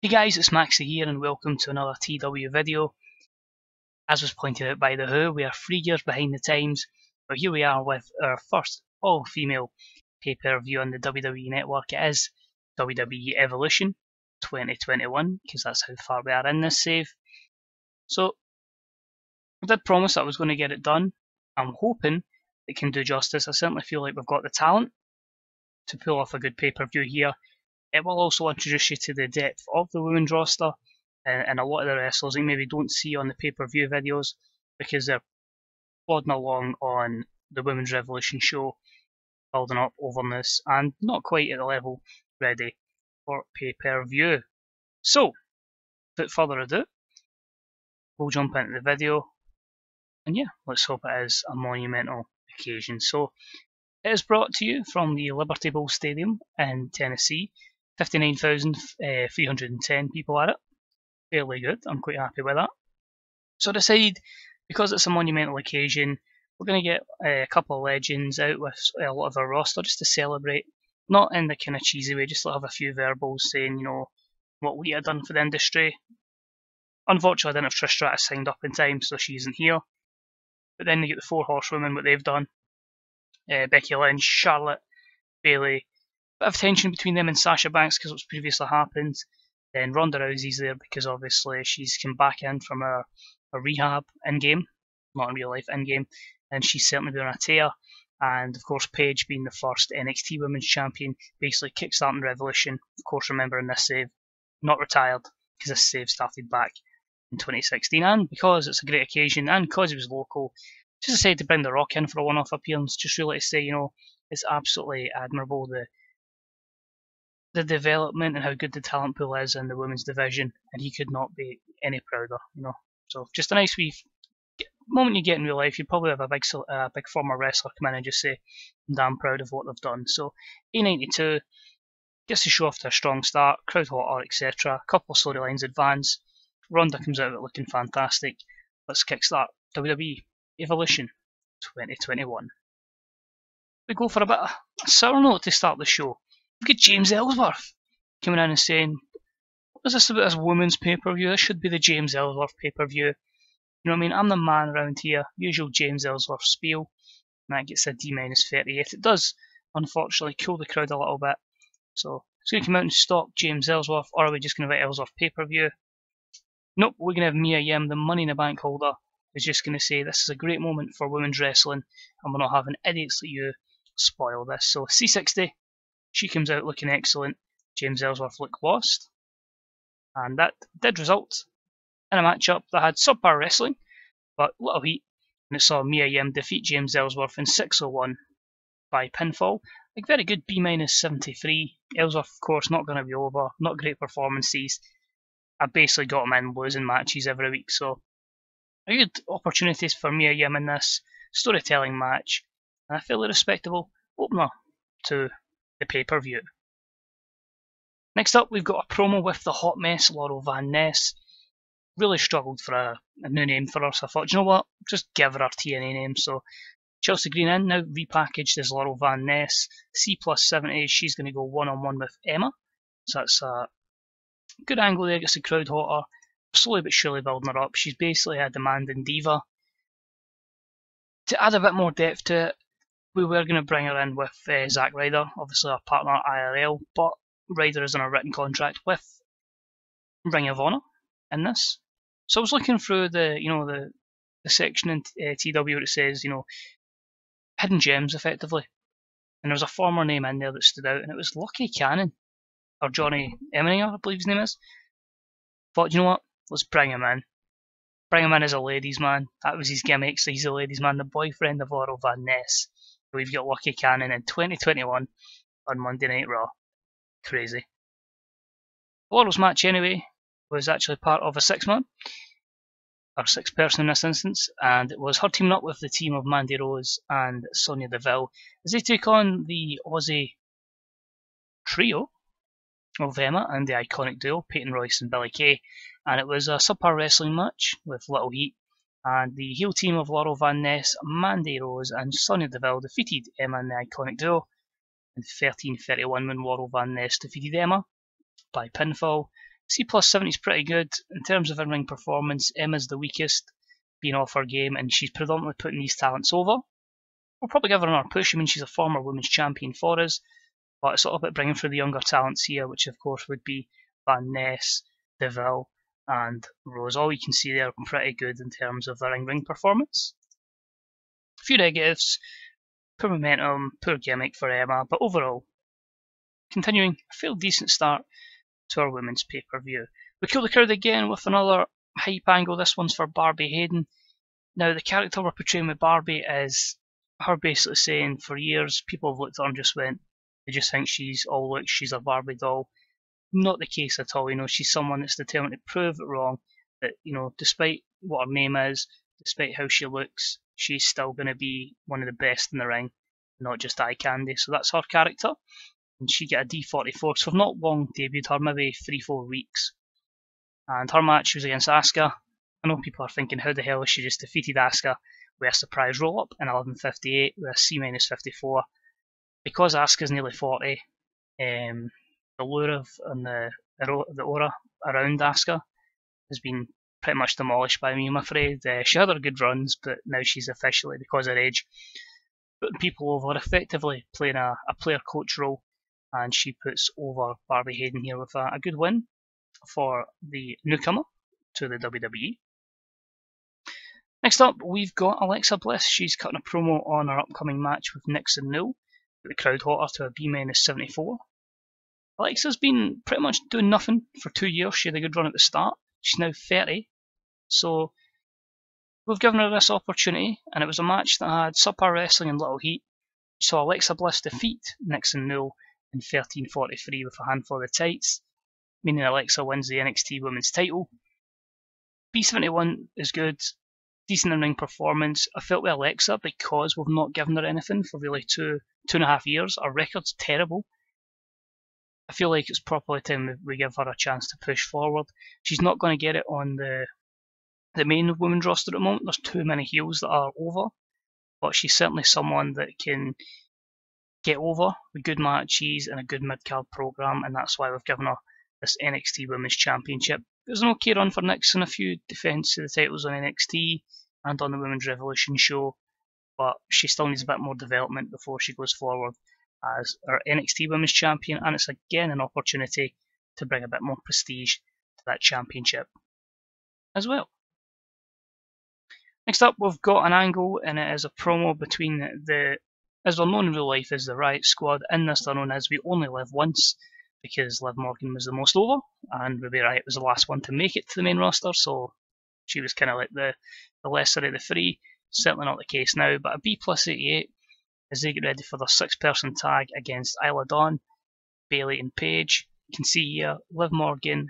Hey guys, it's Maxie here and welcome to another TEW video. As was pointed out by The Who, we are 3 years behind the times, but here we are with our first all-female pay-per-view on the WWE network. It is WWE Evolution 2021, because that's how far we are in this save. So, I did promise that I was going to get it done. I'm hoping it can do justice. I certainly feel like we've got the talent to pull off a good pay-per-view here. It will also introduce you to the depth of the women's roster and a lot of the wrestlers you maybe don't see on the pay-per-view videos because they're plodding along on the Women's Revolution show, building up overness and not quite at the level ready for pay-per-view. So, without further ado, we'll jump into the video and yeah, let's hope it is a monumental occasion. So, it is brought to you from the Liberty Bowl Stadium in Tennessee. 59,310 people at it. Fairly good, I'm quite happy with that. So I decided, because it's a monumental occasion, we're going to get a couple of legends out with a lot of our roster just to celebrate. Not in the kind of cheesy way, just to have a few verbals saying, you know, what we have done for the industry. Unfortunately, I didn't have Trish Stratus signed up in time, so she isn't here. But then you get the 4 horsewomen, what they've done. Becky, Lynch, Charlotte, Bayley. Bit of tension between them and Sasha Banks because what's previously happened. Then Ronda Rousey's there because obviously she's come back in from her rehab in-game, not in real life in-game, and she's certainly been on a tear. And of course Paige being the first NXT Women's Champion, basically kickstarting Revolution. Of course remembering this save, not retired, because this save started back in 2016, and because it's a great occasion and because it was local, just decided to bring The Rock in for a one-off appearance, just really to say, you know, it's absolutely admirable the development and how good the talent pool is in the women's division, and he could not be any prouder, you know. So just a nice wee moment you get in real life. You'd probably have a big former wrestler come in and just say, I'm damn proud of what they've done. So A92 gets to show off to a strong start, crowd hotter, etc. A couple of storylines advance. Ronda comes out of it looking fantastic. Let's kickstart WWE Evolution 2021. We go for a bit of a sour note to start the show. We've got James Ellsworth coming in and saying, what is this about this women's pay-per-view? This should be the James Ellsworth pay-per-view. You know what I mean? I'm the man around here. Usual James Ellsworth spiel. And that gets a D-38. It does, unfortunately, cool the crowd a little bit. So, it's going to come out and stop James Ellsworth, or are we just going to have Ellsworth pay-per-view? Nope, we're going to have Mia Yim, the Money in the Bank holder, who's just going to say this is a great moment for women's wrestling, and we're not having idiots like you spoil this. So, C60. She comes out looking excellent. James Ellsworth looked lost. And that did result in a matchup that had subpar wrestling, but little heat. And it saw Mia Yim defeat James Ellsworth in 6:01 by pinfall. Like very good B-73. Ellsworth, of course, not going to be over. Not great performances. I basically got him in losing matches every week. So, a good opportunities for Mia Yim in this storytelling match. And a fairly respectable opener to the pay-per-view. Next up, we've got a promo with the hot mess, Laurel Van Ness. Really struggled for a new name for her, so I thought, you know what, just give her TNA name. So Chelsea Green in, now repackaged as Laurel Van Ness. C+70, she's going to go one-on-one with Emma. So that's a good angle there, gets the crowd hotter. Slowly but surely building her up. She's basically a demanding diva. To add a bit more depth to it, we were going to bring her in with Zack Ryder, obviously our partner IRL, but Ryder is on a written contract with Ring of Honor in this. So I was looking through the section in TW where it says, you know, hidden gems effectively. And there was a former name in there that stood out, and it was Lucky Cannon, or Johnny Eminger, I believe his name is. Thought, you know what, let's bring him in. Bring him in as a ladies' man. That was his gimmick, so he's a ladies' man, the boyfriend of Laurel Van Ness. We've got Lucky Cannon in 2021 on Monday Night Raw. Crazy. Laurel's match, anyway, was actually part of a 6-man, or 6-person in this instance, and it was her teaming up with the team of Mandy Rose and Sonya Deville as they took on the Aussie trio of Emma and the iconic duo, Peyton Royce and Billie Kay, and it was a subpar wrestling match with little heat. And the heel team of Laurel Van Ness, Mandy Rose and Sonya Deville defeated Emma and the iconic duo in 13:31 when Laurel Van Ness defeated Emma by pinfall. C plus 70 is pretty good. In terms of in-ring performance, Emma's the weakest, being off her game, and she's predominantly putting these talents over. We'll probably give her another push. I mean, she's a former women's champion for us, but it's all about bringing through the younger talents here, which of course would be Van Ness, DeVille, and Rose. All you can see there pretty good in terms of their in-ring performance. A few negatives: poor momentum, poor gimmick for Emma, but overall, continuing a fairly decent start to our women's pay-per-view. We kill the crowd again with another hype angle. This one's for Barbie Hayden. Now, the character we're portraying with Barbie is her basically saying for years people have looked at her and just went, they just think she's all looks, she's a Barbie doll. Not the case at all. She's someone that's determined to prove it wrong, that, despite what her name is, despite how she looks, she's still going to be one of the best in the ring, not just eye candy. So that's her character. And she got a D44, so I've not long debuted her, maybe 3-4 weeks. And her match was against Asuka. I know people are thinking, how the hell has she just defeated Asuka with a surprise roll-up in 11:58 with a C-54? Because Asuka's nearly 40, the lure and the aura around Asuka has been pretty much demolished by me, I'm afraid. She had her good runs, but now she's officially, because of her age, putting people over, effectively playing a player coach role, and she puts over Barbie Hayden here with a good win for the newcomer to the WWE. Next up, we've got Alexa Bliss. She's cutting a promo on her upcoming match with Nixon Newell. The crowd hot her to a B-74. Alexa's been pretty much doing nothing for 2 years. She had a good run at the start. She's now 30. So we've given her this opportunity, and it was a match that had subpar wrestling and little heat. We saw Alexa Bliss defeat Nixon Newell in 13:43 with a handful of the tights, meaning Alexa wins the NXT Women's title. B-71 is good. Decent in-ring performance. I felt with Alexa, because we've not given her anything for really two and a half years, our record's terrible. I feel like it's probably time we give her a chance to push forward. She's not going to get it on the main women's roster at the moment. There's too many heels that are over, but she's certainly someone that can get over with good matches and a good mid-card program, and that's why we've given her this NXT Women's Championship. It was an okay run for Nixon, a few defences of the titles on NXT and on the Women's Revolution show, but she still needs a bit more development before she goes forward as our NXT Women's Champion, and it's again an opportunity to bring a bit more prestige to that championship as well. Next up, we've got an angle, and it is a promo between as they're known in real life as the Riot Squad. In this, they're known as We Only Live Once, because Liv Morgan was the most over, and Ruby Riott was the last one to make it to the main roster, so she was kind of like the lesser of the three. Certainly not the case now, but a B+88 as they get ready for their 6-person tag against Isla Dawn, Bayley and Paige. You can see here, Liv Morgan,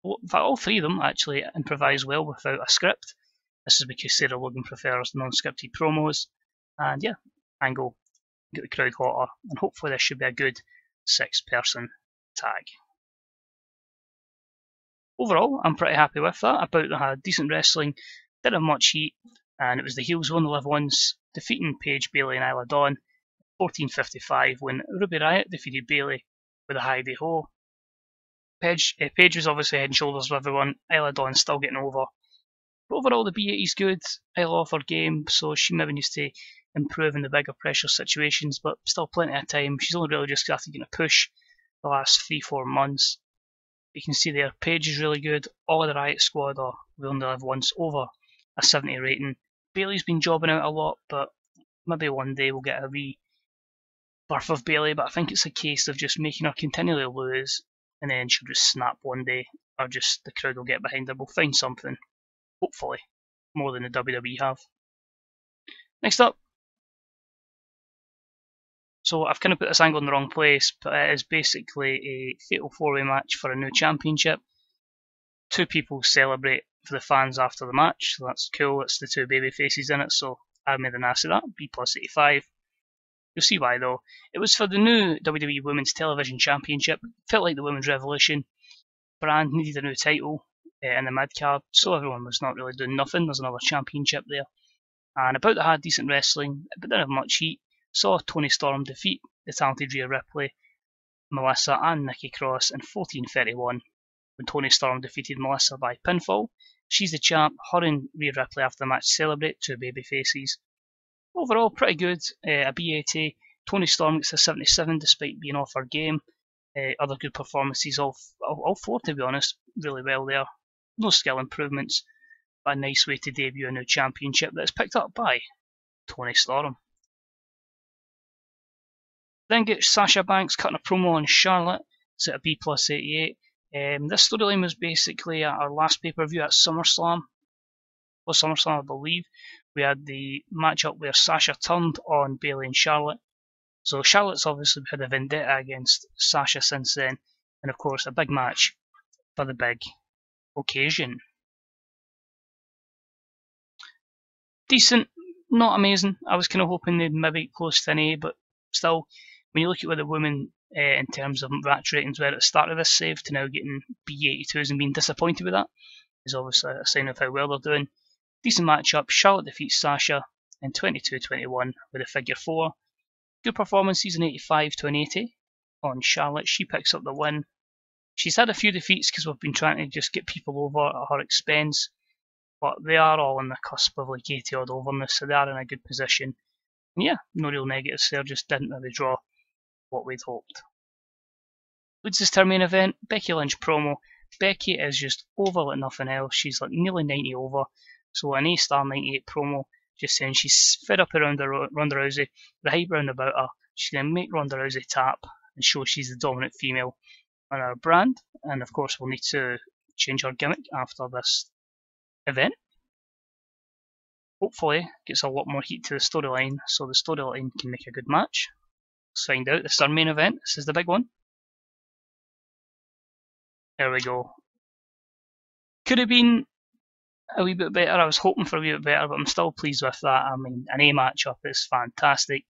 in fact all three of them actually improvise well without a script. This is because Sarah Logan prefers non-scripted promos, and yeah, Angle, get the crowd hotter, and hopefully this should be a good 6-person tag. Overall, I'm pretty happy with that. About that had decent wrestling, didn't have much heat, and it was the heels who only live once, defeating Paige, Bayley and Isla Dawn 14:55 when Ruby Riott defeated Bayley with a hi-de-ho. Paige was obviously head and shoulders with everyone. Isla Dawn still getting over. But overall, the B80 is good. Isla off her game, so she maybe needs to improve in the bigger pressure situations, but still plenty of time. She's only really just started getting a push the last 3-4 months. You can see there, Paige is really good. All of the Riot Squad are We Only Live Once over a 70 rating. Bayley's been jobbing out a lot, but maybe one day we'll get a wee birth of Bayley, but I think it's a case of just making her continually lose, and then she'll just snap one day, or just the crowd will get behind her. We'll find something, hopefully, more than the WWE have. Next up, so I've kind of put this angle in the wrong place, but it is basically a fatal 4-way match for a new championship. 2 people celebrate for the fans after the match, so that's cool. It's the 2 baby faces in it, so I made an ass of that, B+85. You'll see why though. It was for the new WWE Women's Television Championship. It felt like the Women's Revolution. Brand needed a new title in the mid-card, so everyone was not really doing nothing. There's another championship there. And About that had decent wrestling, but didn't have much heat. Saw Toni Storm defeat the talented Rhea Ripley, Melissa and Nikki Cross in 14:31. when Toni Storm defeated Melissa by pinfall. She's the champ. Her and Rhea Ripley after the match celebrate, two baby faces. Overall, pretty good. A B80. Toni Storm gets a 77 despite being off her game. Other good performances, all four to be honest, really well there. No skill improvements, but a nice way to debut a new championship that's picked up by Toni Storm. Then get Sasha Banks cutting a promo on Charlotte. It's at a B plus 88. This storyline was basically at our last pay-per-view at SummerSlam. Well, SummerSlam, I believe. We had the matchup where Sasha turned on Bayley and Charlotte. So Charlotte's obviously had a vendetta against Sasha since then. And of course, a big match for the big occasion. Decent, not amazing. I was kind of hoping they'd maybe get close to an A, but still, when you look at where the women in terms of match ratings were at the start of this save to now getting B82s and being disappointed with that is obviously a sign of how well they're doing. Decent matchup. Charlotte defeats Sasha in 22-21 with a figure 4. Good performances, an 85 to an 80 on Charlotte. She picks up the win. She's had a few defeats because we've been trying to just get people over at her expense, but they are all on the cusp of like 80 odd overness, so they are in a good position. And yeah, no real negatives there, just didn't really draw what we'd hoped. Leads us to our main event, Becky Lynch promo. Becky is just over like nothing else. She's like nearly 90 over, so an A-star 98 promo, just saying she's fed up around Ronda Rousey, the hype round about her. She's going to make Ronda Rousey tap and show she's the dominant female on our brand, and of course we'll need to change her gimmick after this event. Hopefully gets a lot more heat to the storyline, so the storyline can make a good match. Let's find out. This is our main event. This is the big one. There we go. Could have been a wee bit better. I was hoping for a wee bit better, but I'm still pleased with that. I mean, an A matchup is fantastic.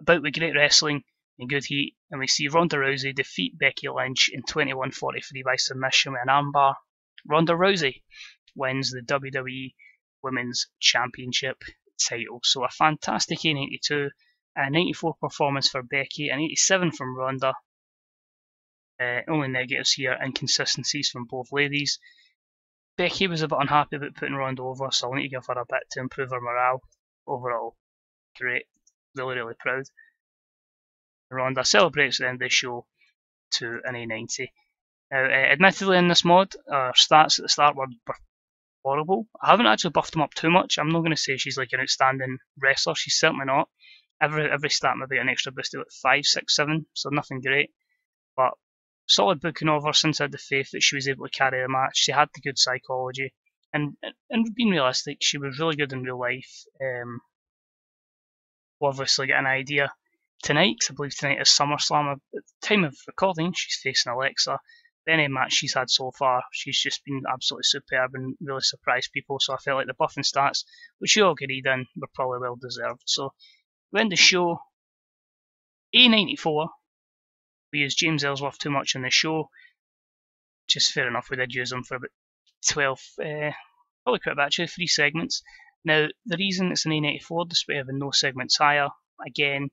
About with great wrestling and good heat, and we see Ronda Rousey defeat Becky Lynch in 21:43 by submission with an armbar. Ronda Rousey wins the WWE Women's Championship title. So a fantastic A92, a 94 performance for Becky, an 87 from Ronda. Only negatives here, inconsistencies from both ladies. Becky was a bit unhappy about putting Ronda over, so I'll need to give her a bit to improve her morale. Overall, great. Really, really proud. Ronda celebrates at the end of the show to an A90. Now, admittedly in this mod, our stats at the start were horrible. I haven't actually buffed them up too much. I'm not going to say she's like an outstanding wrestler. She's certainly not. Every stat maybe an extra boost to 5, 6, 7, so nothing great. But solid booking of her since I had the faith that she was able to carry the match. She had the good psychology, and being realistic, she was really good in real life. We'll obviously get an idea tonight, because I believe tonight is SummerSlam. At the time of recording, she's facing Alexa. Any match she's had so far, she's just been absolutely superb and really surprised people. So I felt like the buffing stats, which you all agreed in, were probably well deserved. So we end the show. A94. We used James Ellsworth too much in the show. Just fair enough, we did use him for about 12, probably quite a bit actually, 3 segments. Now, the reason it's an A94, despite having no segments higher, again,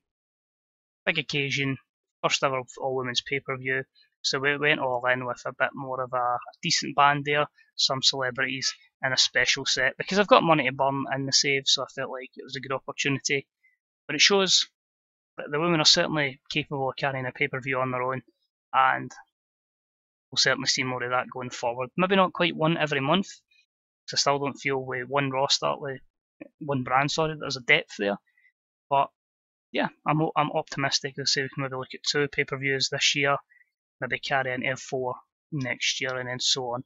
big occasion, first ever all-women's pay-per-view, so we went all in with a bit more of a decent band there, some celebrities, and a special set, because I've got money to burn in the save, so I felt like it was a good opportunity. But it shows that the women are certainly capable of carrying a pay-per-view on their own, and we'll certainly see more of that going forward. Maybe not quite one every month, because I still don't feel with one roster, with one brand, sorry, there's a depth there. But yeah, I'm optimistic. I'll say we can maybe look at 2 pay-per-views this year, maybe carry into 4 next year, and then so on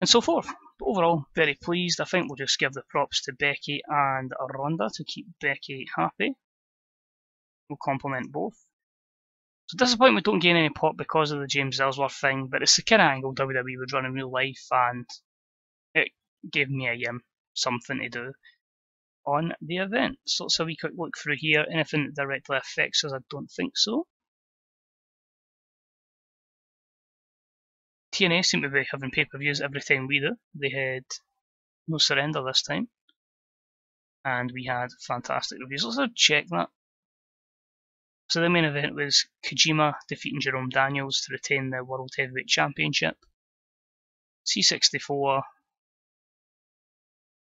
and so forth. But overall, very pleased. I think we'll just give the props to Becky and Ronda to keep Becky happy. We'll compliment both. So disappointed we don't gain any pop because of the James Ellsworth thing, but it's the kind of angle WWE would run in real life, and it gave me something to do on the event. So let's have a wee quick look through here. Anything that directly affects us, I don't think so. TNA seem to be having pay-per-views every time we do. They had No Surrender this time, and we had fantastic reviews. Let's check that. So the main event was Kojima defeating Jerome Daniels to retain the World Heavyweight Championship. C64.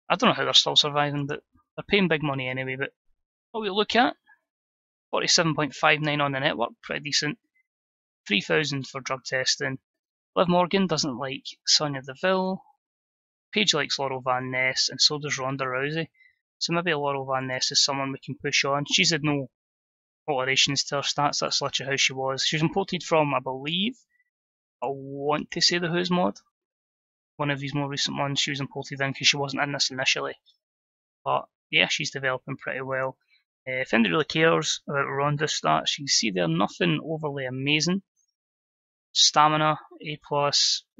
I don't know how they're still surviving, but they're paying big money anyway. But what we look at, 47.59 on the network, pretty decent. 3,000 for drug testing. Liv Morgan doesn't like Sonya Deville. Paige likes Laurel Van Ness, and so does Ronda Rousey. So maybe Laurel Van Ness is someone we can push on. She's had no alterations to her stats, that's literally how she was. She was imported from, I believe, I want to say the Who's mod. One of these more recent ones she was imported in because she wasn't in this initially. But yeah, she's developing pretty well. If anybody really cares about Ronda's stats, you can see they're nothing overly amazing. Stamina, A+,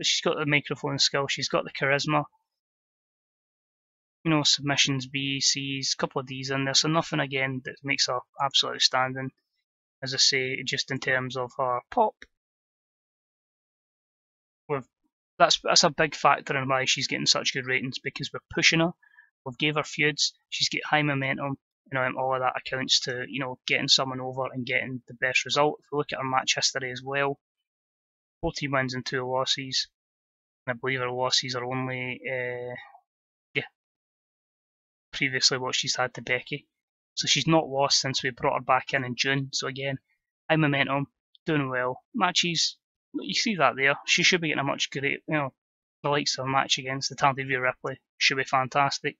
she's got the microphone skill, she's got the charisma. You know, submissions, B, C's, a couple of D's in there, so nothing again that makes her absolutely outstanding. As I say, just in terms of her pop, that's a big factor in why she's getting such good ratings, because we're pushing her, we've gave her feuds, she's got high momentum, all of that accounts to, getting someone over and getting the best result. If we look at her match history as well, 14 wins and 2 losses, and I believe her losses are only, previously what she's had to Becky. So she's not lost since we brought her back in June. So again, high momentum, doing well. Matches, you see that there. She should be getting a much great, the likes of a match against the talented Rhea Ripley should be fantastic.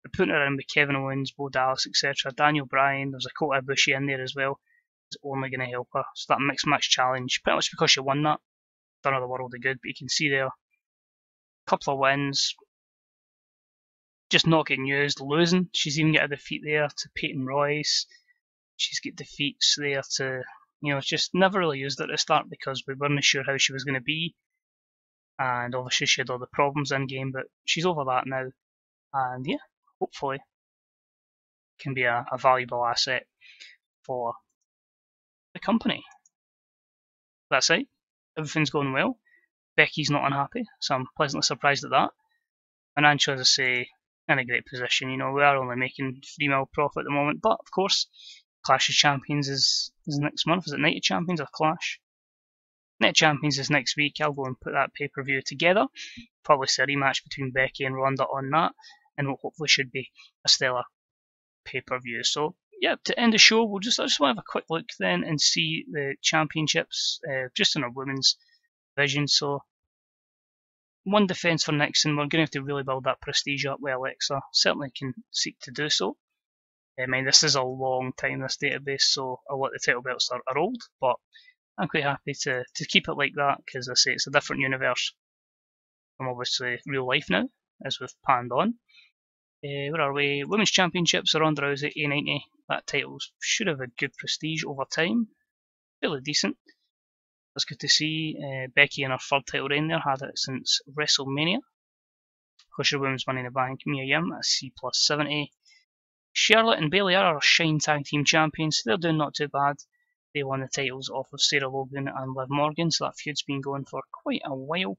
They're putting her in with Kevin Owens, Bo Dallas, etc. Daniel Bryan, there's a Kota Ibushi in there as well. It's only going to help her. So that mixed match challenge, pretty much because she won that, done her the world of good. But you can see there, a couple of wins, just not getting used, losing. She's even got a defeat there to Peyton Royce. She's got defeats there to, just never really used it at the start because we weren't sure how she was going to be. And obviously she had all the problems in game, but she's over that now. And yeah, hopefully can be a valuable asset for the company. That's it. Everything's going well. Becky's not unhappy, so I'm pleasantly surprised at that. Financially, as I say, in a great position. We are only making $3 million profit at the moment, but of course, Clash of Champions is next month. Is it Night of Champions or Clash? Night of Champions is next week. I'll go and put that pay-per-view together. Probably see a rematch between Becky and Ronda on that, and it hopefully should be a stellar pay-per-view. So yeah, to end the show, I just want to have a quick look then and see the championships just in our women's division. So one defence for Nixon. We're going to have to really build that prestige up with Alexa. Certainly can seek to do so. I mean, this is a long time, this database, so a lot of the title belts are old, but I'm quite happy to keep it like that, because I say it's a different universe from obviously real life now, as we've panned on. Where are we? Women's Championships are Ronda Rousey, A90. That title should have had good prestige over time. Fairly decent. That's good to see. Becky in her third title reign there, had it since WrestleMania. Of course, your Women's Money in the Bank, Mia Yim, at C+70. Charlotte and Bayley are our Shine Tag Team Champions. They're doing not too bad. They won the titles off of Sarah Logan and Liv Morgan, so that feud's been going for quite a while.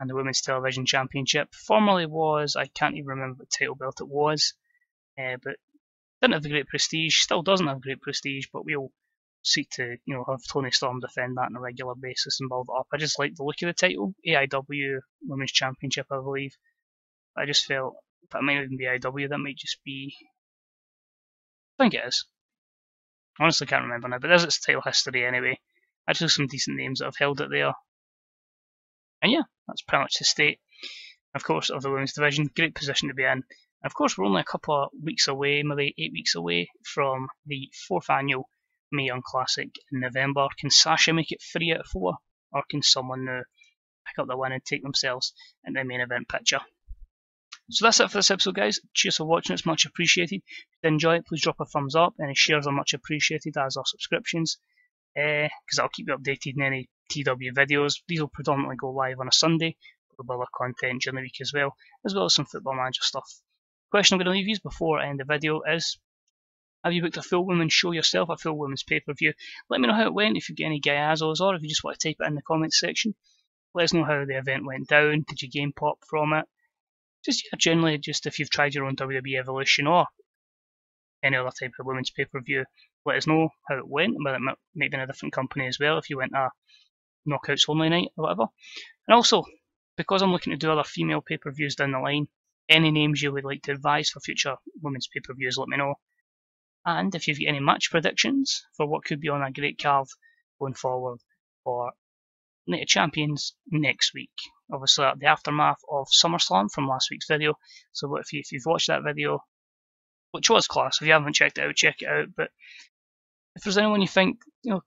And the Women's Television Championship formerly was, I can't even remember what title belt it was, but didn't have the great prestige, still doesn't have great prestige, but we'll seek to have Toni Storm defend that on a regular basis and build it up. I just like the look of the title, AIW Women's Championship, I believe. I just felt that might not even be AIW, that might just be, I think it is. Honestly can't remember now, but there's its title history anyway. Actually some decent names that have held it there. And yeah, that's pretty much the state, of course, of the women's division. Great position to be in. And of course, we're only a couple of weeks away, maybe 8 weeks away from the 4th annual Mae Young Classic in November. Can Sasha make it 3 out of 4? Or can someone now pick up the win and take themselves into the main event picture? So that's it for this episode, guys. Cheers for watching, it's much appreciated. If you enjoy it, please drop a thumbs up. Any shares are much appreciated, as are subscriptions, because I'll keep you updated in any TEW videos. These will predominantly go live on a Sunday, but we'll have other content during the week as well as some Football Manager stuff. The question I'm going to leave you before I end the video is, have you booked a full women's show yourself, a full women's pay-per-view? Let me know how it went, if you've got any gayazos, or if you just want to type it in the comments section. Let us know how the event went down. Did you gain pop from it? Generally, just if you've tried your own WWE Evolution or any other type of women's pay-per-view, let us know how it went. But it might be in a different company as well if you went a Knockouts only night or whatever. And also, because I'm looking to do other female pay-per-views down the line, any names you would like to advise for future women's pay-per-views, let me know. And if you've got any match predictions for what could be on a great card going forward for Night of Champions next week. Obviously, the aftermath of SummerSlam from last week's video. So if you've watched that video, which was class, if you haven't checked it out, check it out. But if there's anyone you think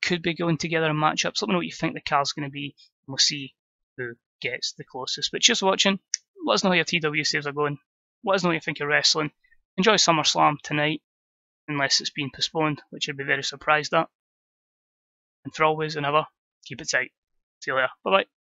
could be going together in matchups, let me know what you think the card's going to be, and we'll see who gets the closest. But cheers for watching. Let us know how your TEW saves are going. Let us know what you think of wrestling. Enjoy SummerSlam tonight, unless it's been postponed, which I'd be very surprised at. And for always and ever, keep it tight. See you later. Bye bye.